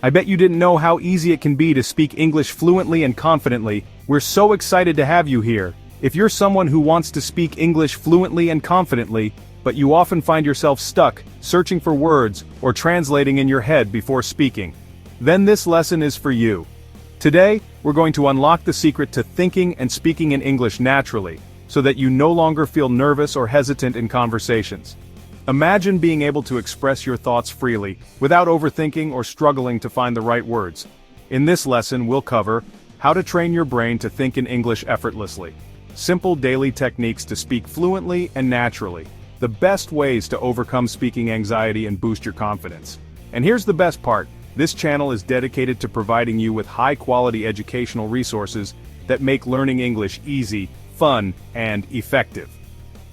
I bet you didn't know how easy it can be to speak English fluently and confidently. We're so excited to have you here. If you're someone who wants to speak English fluently and confidently, but you often find yourself stuck, searching for words, or translating in your head before speaking, then this lesson is for you. Today, we're going to unlock the secret to thinking and speaking in English naturally, so that you no longer feel nervous or hesitant in conversations. Imagine being able to express your thoughts freely, without overthinking or struggling to find the right words. In this lesson, we'll cover how to train your brain to think in English effortlessly, simple daily techniques to speak fluently and naturally, the best ways to overcome speaking anxiety and boost your confidence. And here's the best part, this channel is dedicated to providing you with high-quality educational resources that make learning English easy, fun, and effective.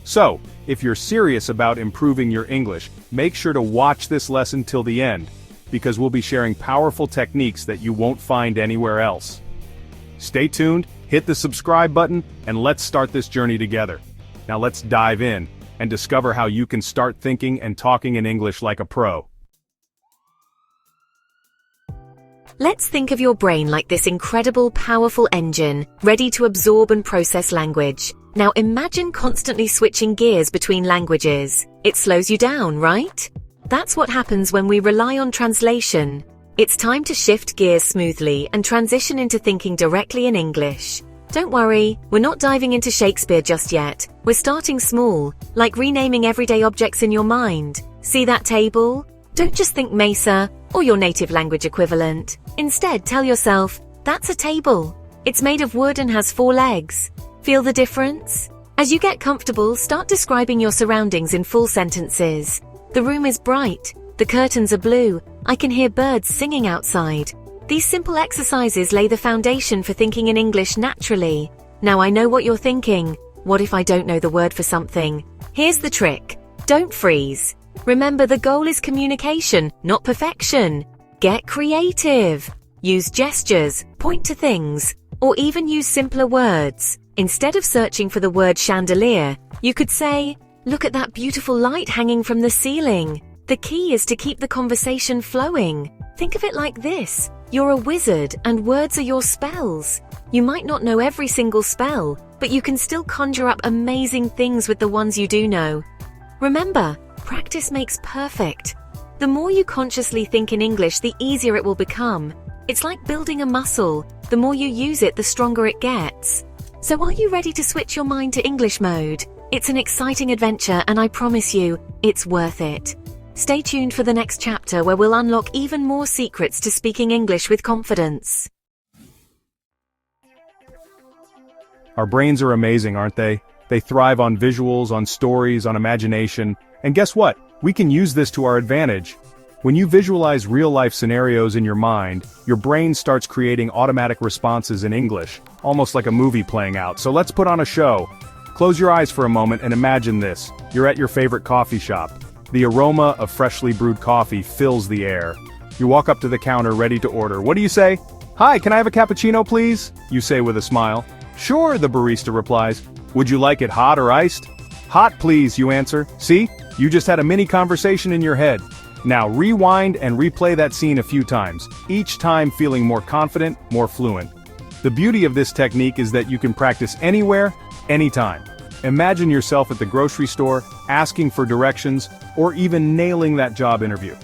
So, if you're serious about improving your English, make sure to watch this lesson till the end, because we'll be sharing powerful techniques that you won't find anywhere else. Stay tuned, hit the subscribe button, and let's start this journey together. Now let's dive in and discover how you can start thinking and talking in English like a pro. Let's think of your brain like this incredible, powerful engine, ready to absorb and process language. Now imagine constantly switching gears between languages. It slows you down, right? That's what happens when we rely on translation. It's time to shift gears smoothly and transition into thinking directly in English. Don't worry, we're not diving into Shakespeare just yet. We're starting small, like renaming everyday objects in your mind. See that table? Don't just think Mesa, or your native language equivalent. Instead, tell yourself, that's a table. It's made of wood and has 4 legs. Feel the difference? As you get comfortable, start describing your surroundings in full sentences. The room is bright. The curtains are blue. I can hear birds singing outside. These simple exercises lay the foundation for thinking in English naturally. Now I know what you're thinking. What if I don't know the word for something? Here's the trick. Don't freeze. Remember, the goal is communication, not perfection. Get creative. Use gestures, point to things, or even use simpler words. Instead of searching for the word chandelier, you could say, look at that beautiful light hanging from the ceiling. The key is to keep the conversation flowing. Think of it like this. You're a wizard and words are your spells. You might not know every single spell, but you can still conjure up amazing things with the ones you do know. Remember, practice makes perfect. The more you consciously think in English, the easier it will become. It's like building a muscle. The more you use it, the stronger it gets. So are you ready to switch your mind to English mode? It's an exciting adventure, and I promise you, it's worth it. Stay tuned for the next chapter where we'll unlock even more secrets to speaking English with confidence. Our brains are amazing, aren't they? They thrive on visuals, on stories, on imagination. And guess what? We can use this to our advantage. When you visualize real-life scenarios in your mind, your brain starts creating automatic responses in English, almost like a movie playing out. So let's put on a show. Close your eyes for a moment and imagine this. You're at your favorite coffee shop. The aroma of freshly brewed coffee fills the air. You walk up to the counter ready to order. What do you say? Hi, can I have a cappuccino, please? You say with a smile. Sure, the barista replies. Would you like it hot or iced? Hot, please, you answer. See? You just had a mini conversation in your head. Now rewind and replay that scene a few times, each time feeling more confident, more fluent. The beauty of this technique is that you can practice anywhere, anytime. Imagine yourself at the grocery store, asking for directions, or even nailing that job interview.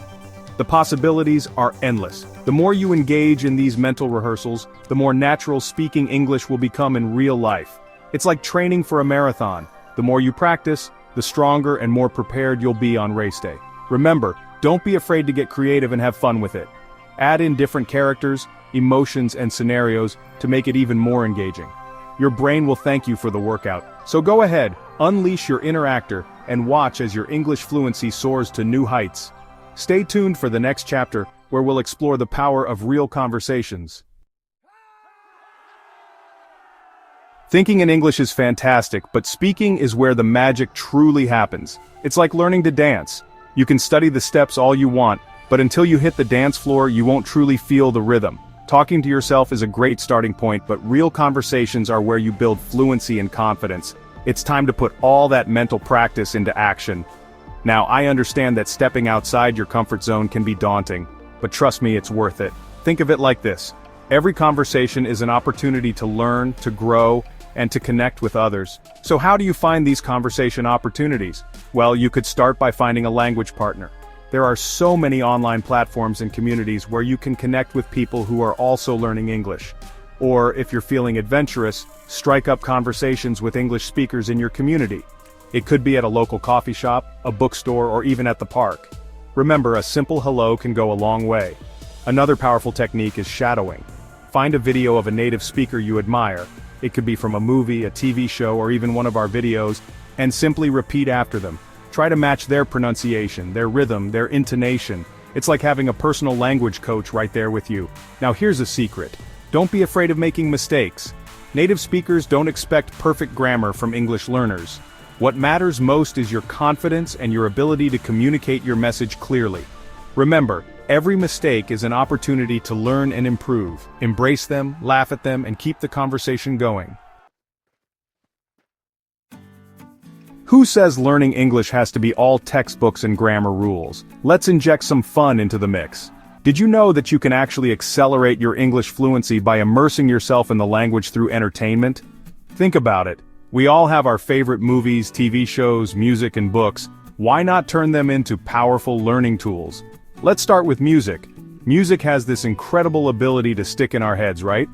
The possibilities are endless. The more you engage in these mental rehearsals, the more natural speaking English will become in real life. It's like training for a marathon. The more you practice, the stronger and more prepared you'll be on race day. Remember, don't be afraid to get creative and have fun with it. Add in different characters, emotions, and scenarios to make it even more engaging. Your brain will thank you for the workout. So go ahead, unleash your inner actor, and watch as your English fluency soars to new heights. Stay tuned for the next chapter, where we'll explore the power of real conversations. Thinking in English is fantastic, but speaking is where the magic truly happens. It's like learning to dance. You can study the steps all you want, but until you hit the dance floor, you won't truly feel the rhythm. Talking to yourself is a great starting point, but real conversations are where you build fluency and confidence. It's time to put all that mental practice into action. Now, I understand that stepping outside your comfort zone can be daunting, but trust me, it's worth it. Think of it like this. Every conversation is an opportunity to learn, to grow, and to connect with others. So how do you find these conversation opportunities? Well, you could start by finding a language partner. There are so many online platforms and communities where you can connect with people who are also learning English. Or, if you're feeling adventurous, strike up conversations with English speakers in your community. It could be at a local coffee shop, a bookstore, or even at the park. Remember, a simple hello can go a long way. Another powerful technique is shadowing. Find a video of a native speaker you admire. It could be from a movie, a TV show, or even one of our videos, and simply repeat after them. Try to match their pronunciation, their rhythm, their intonation. It's like having a personal language coach right there with you. Now here's a secret. Don't be afraid of making mistakes. Native speakers don't expect perfect grammar from English learners. What matters most is your confidence and your ability to communicate your message clearly. Remember, every mistake is an opportunity to learn and improve. Embrace them, laugh at them, and keep the conversation going. Who says learning English has to be all textbooks and grammar rules? Let's inject some fun into the mix. Did you know that you can actually accelerate your English fluency by immersing yourself in the language through entertainment? Think about it. We all have our favorite movies, TV shows, music, and books. Why not turn them into powerful learning tools? Let's start with music. Music has this incredible ability to stick in our heads, right?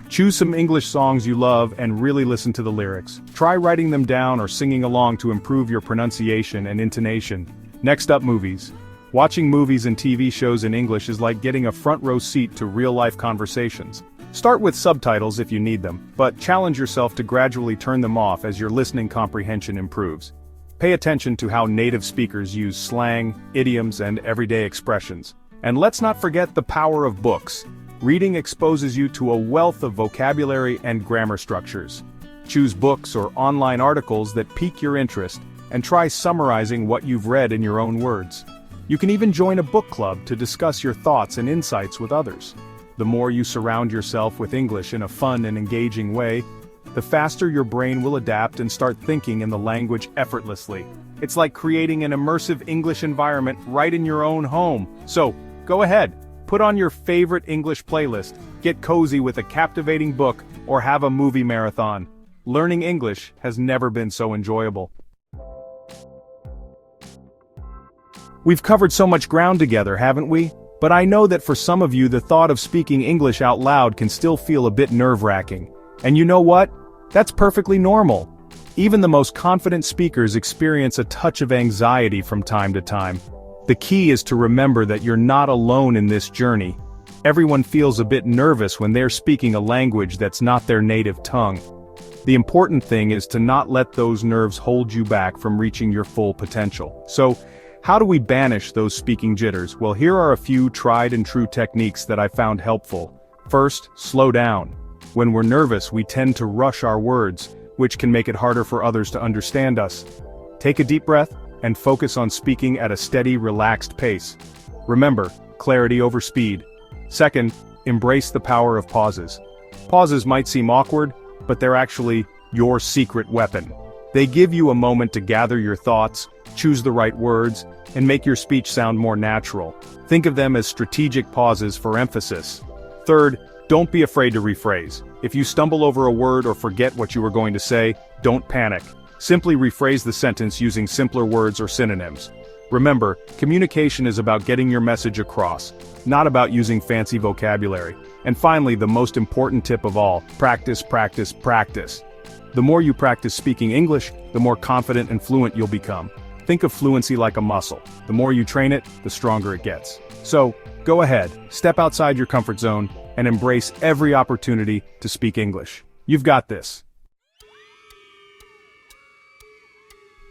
Choose some English songs you love and really listen to the lyrics. Try writing them down or singing along to improve your pronunciation and intonation. Next up, movies. Watching movies and TV shows in English is like getting a front row seat to real-life conversations. Start with subtitles if you need them, but challenge yourself to gradually turn them off as your listening comprehension improves. Pay attention to how native speakers use slang, idioms, and everyday expressions. And let's not forget the power of books. Reading exposes you to a wealth of vocabulary and grammar structures. Choose books or online articles that pique your interest, and try summarizing what you've read in your own words. You can even join a book club to discuss your thoughts and insights with others. The more you surround yourself with English in a fun and engaging way, the faster your brain will adapt and start thinking in the language effortlessly. It's like creating an immersive English environment right in your own home. So, go ahead, put on your favorite English playlist, get cozy with a captivating book, or have a movie marathon. Learning English has never been so enjoyable. We've covered so much ground together, haven't we? But I know that for some of you the thought of speaking English out loud can still feel a bit nerve-wracking. And you know what? That's perfectly normal. Even the most confident speakers experience a touch of anxiety from time to time. The key is to remember that you're not alone in this journey. Everyone feels a bit nervous when they're speaking a language that's not their native tongue. The important thing is to not let those nerves hold you back from reaching your full potential. So, how do we banish those speaking jitters? Well, here are a few tried and true techniques that I found helpful. First, slow down. When we're nervous, we tend to rush our words, which can make it harder for others to understand us. Take a deep breath and focus on speaking at a steady, relaxed pace. Remember, clarity over speed. Second, embrace the power of pauses. Pauses might seem awkward, but they're actually your secret weapon. They give you a moment to gather your thoughts, choose the right words, and make your speech sound more natural. Think of them as strategic pauses for emphasis. Third, don't be afraid to rephrase. If you stumble over a word or forget what you were going to say, don't panic. Simply rephrase the sentence using simpler words or synonyms. Remember, communication is about getting your message across, not about using fancy vocabulary. And finally, the most important tip of all, practice, practice, practice. The more you practice speaking English, the more confident and fluent you'll become. Think of fluency like a muscle. The more you train it, the stronger it gets. So, go ahead, step outside your comfort zone, and embrace every opportunity to speak English. You've got this.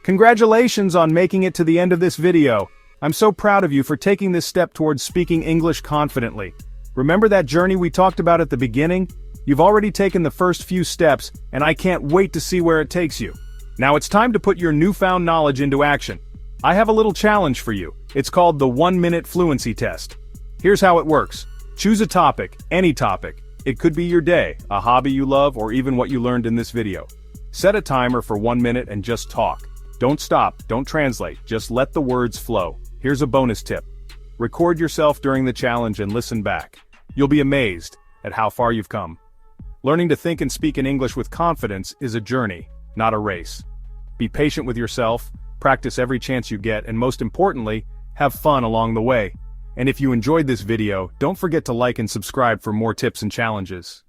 Congratulations on making it to the end of this video. I'm so proud of you for taking this step towards speaking English confidently. Remember that journey we talked about at the beginning? You've already taken the first few steps, and I can't wait to see where it takes you. Now it's time to put your newfound knowledge into action. I have a little challenge for you. It's called the 1-minute fluency test. Here's how it works. Choose a topic, any topic. It could be your day, a hobby you love, or even what you learned in this video. Set a timer for 1 minute and just talk. Don't stop, don't translate, just let the words flow. Here's a bonus tip. Record yourself during the challenge and listen back. You'll be amazed at how far you've come. Learning to think and speak in English with confidence is a journey, not a race. Be patient with yourself, practice every chance you get, and most importantly, have fun along the way. And if you enjoyed this video, don't forget to like and subscribe for more tips and challenges.